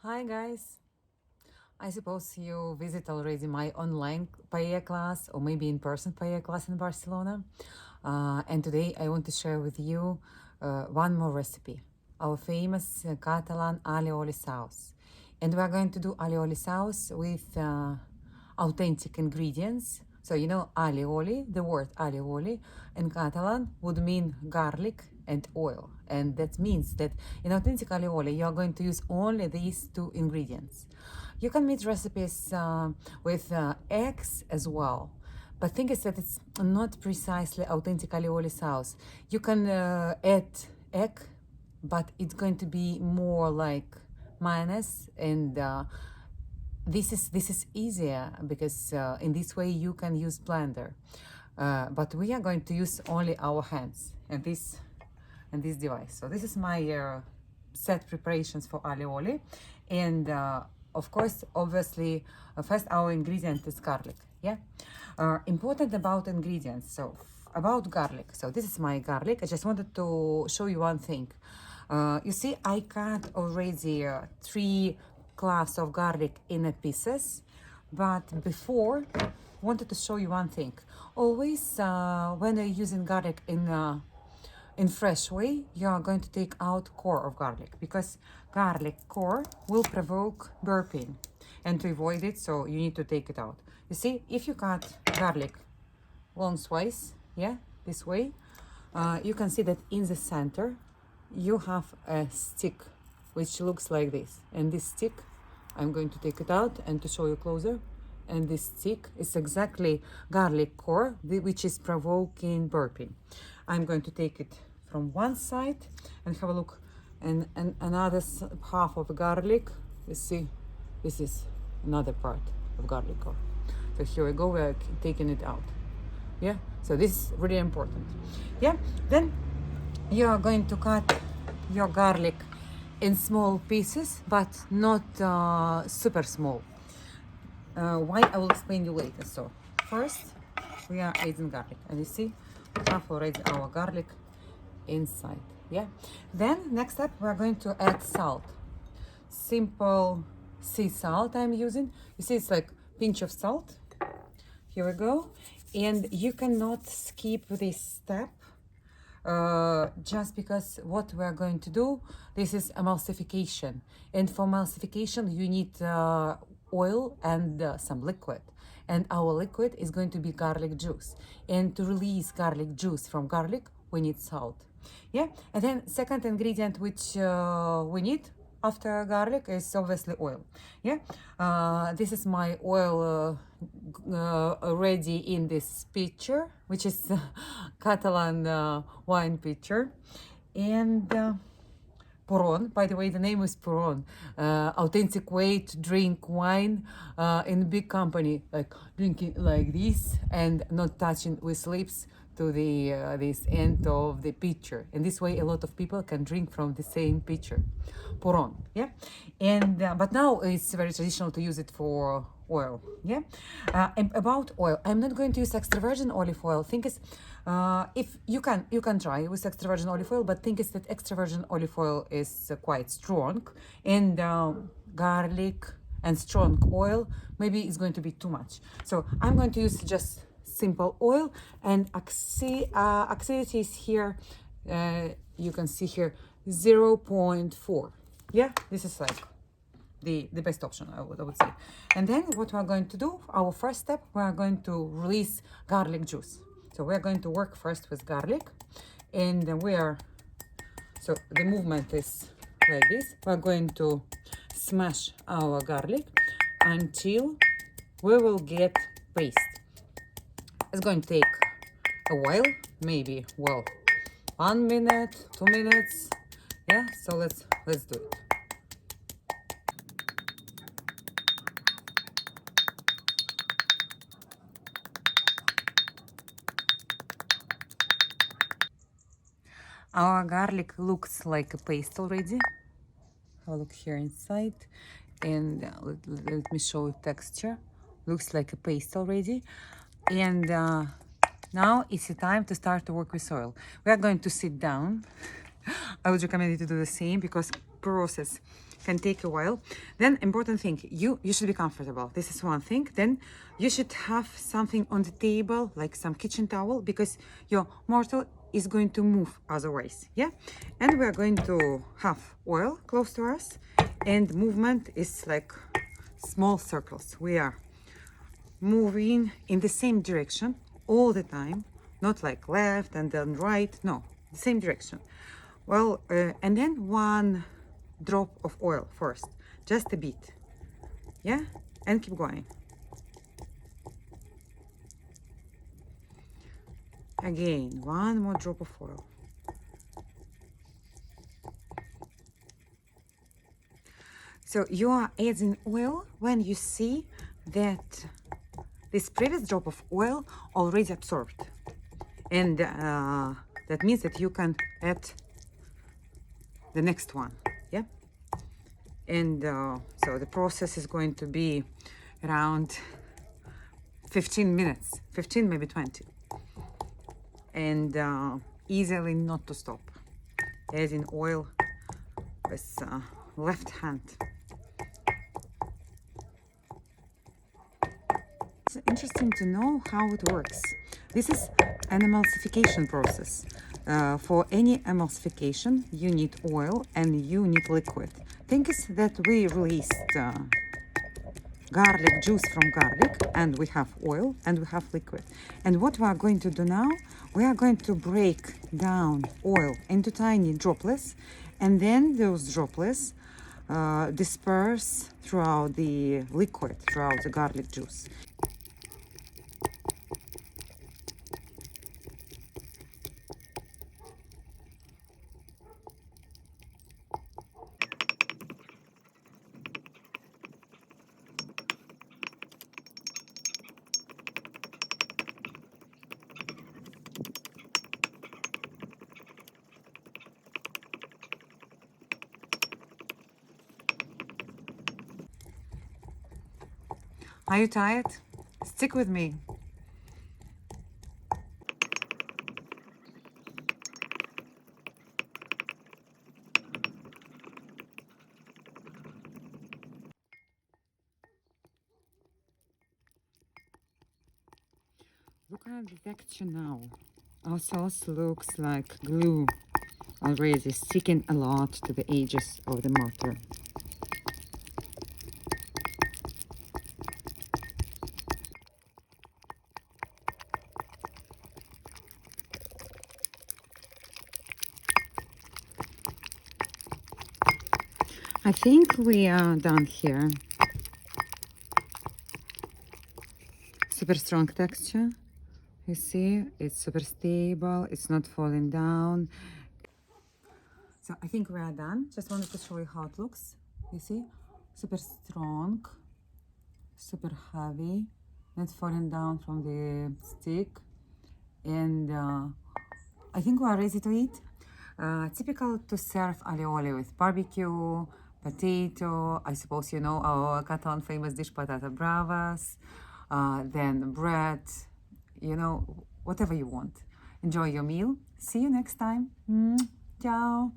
Hi guys, I suppose you visit already my online paella class or maybe in-person paella class in Barcelona. And today I want to share with you one more recipe, our famous Catalan alioli sauce. And we are going to do alioli sauce with authentic ingredients. So you know alioli, the word alioli in Catalan would mean garlic and oil. And that means that in authentic alioli, you are going to use only these two ingredients. You can make recipes with eggs as well. But thing is that it's not precisely authentic alioli sauce. You can add egg, but it's going to be more like mayonnaise, and this is easier because in this way you can use blender. But we are going to use only our hands and this device. So this is my set preparations for alioli, and of course, obviously, first our ingredient is garlic. Yeah, important about ingredients. So about garlic. So this is my garlic. I just wanted to show you one thing. You see, I cut already 3 cloves of garlic in pieces, but before wanted to show you one thing. Always when you're using garlic in fresh way, you are going to take out core of garlic, because garlic core will provoke burping, and to avoid it, so you need to take it out. You see, if you cut garlic lengthwise, yeah, this way, you can see that in the center you have a stick which looks like this, and this stick, I'm going to take it out and to show you closer. And this stick is exactly garlic core, which is provoking burping. I'm going to take it from one side and have a look, and another half of garlic. You see, this is another part of garlic core. So here we go, we are taking it out. Yeah, so this is really important. Yeah, then you are going to cut your garlic in small pieces, but not super small. Why, I will explain you later. So first we are adding garlic, and you see we have already our garlic inside. Yeah, then next step we are going to add salt. Simple sea salt I'm using. You see, it's like pinch of salt. Here we go. And you cannot skip this step just because what we are going to do, this is emulsification, and for emulsification you need oil and some liquid, and our liquid is going to be garlic juice, and to release garlic juice from garlic we need salt. Yeah, and then second ingredient which we need after garlic is obviously oil. Yeah, this is my oil already in this pitcher, which is Catalan wine pitcher, and Puron. By the way, the name is Puron. Authentic way to drink wine in a big company, like drinking like this and not touching with lips to the this end of the pitcher. And this way, a lot of people can drink from the same pitcher, Puron. Yeah, and but now it's very traditional to use it for oil. Yeah, and about oil, I'm not going to use extra virgin olive oil. Think is, if you can try with extra virgin olive oil, but think is that extra virgin olive oil is quite strong, and garlic and strong oil maybe is going to be too much. So I'm going to use just simple oil, and acidity is here. You can see here 0.4. Yeah, this is like the best option, I would say. And then what we're going to do, our first step, we are going to release garlic juice. So we're going to work first with garlic, and so the movement is like this. We're going to smash our garlic until we will get paste. It's going to take a while, maybe, well, 1 minute, 2 minutes. Yeah, so let's do it. Our garlic looks like a paste already. Have a look here inside, and let me show you texture. Looks like a paste already. And now it's the time to start to work with oil. We are going to sit down. I would recommend you to do the same, because process can take a while. Then important thing, you should be comfortable. This is one thing. Then you should have something on the table, like some kitchen towel, because your mortar is going to move otherwise. Yeah. And we are going to have oil close to us, and movement is like small circles. We are moving in the same direction all the time, not like left and then right, no, the same direction. Well, and then one drop of oil first, just a bit, yeah, and keep going. Again, one more drop of oil. So you are adding oil when you see that this previous drop of oil already absorbed, and that means that you can add the next one. Yeah. And so the process is going to be around 15 minutes, 15 maybe 20, and easily not to stop, adding oil with left hand. It's interesting to know how it works. This is an emulsification process. For any emulsification, you need oil and you need liquid. Thing is that we released garlic juice from garlic, and we have oil and we have liquid. And what we are going to do now, we are going to break down oil into tiny droplets, and then those droplets disperse throughout the liquid, throughout the garlic juice. Are you tired? Stick with me. Look at the texture now. Our sauce looks like glue already, sticking a lot to the edges of the mortar. I think we are done here. Super strong texture. You see, it's super stable, it's not falling down. So I think we are done. Just wanted to show you how it looks. You see, super strong, super heavy, not falling down from the stick. And I think we are ready to eat. Typical to serve alioli with barbecue, potato. I suppose you know our Catalan famous dish, patata bravas. Then bread, you know, whatever you want. Enjoy your meal. See you next time. Ciao.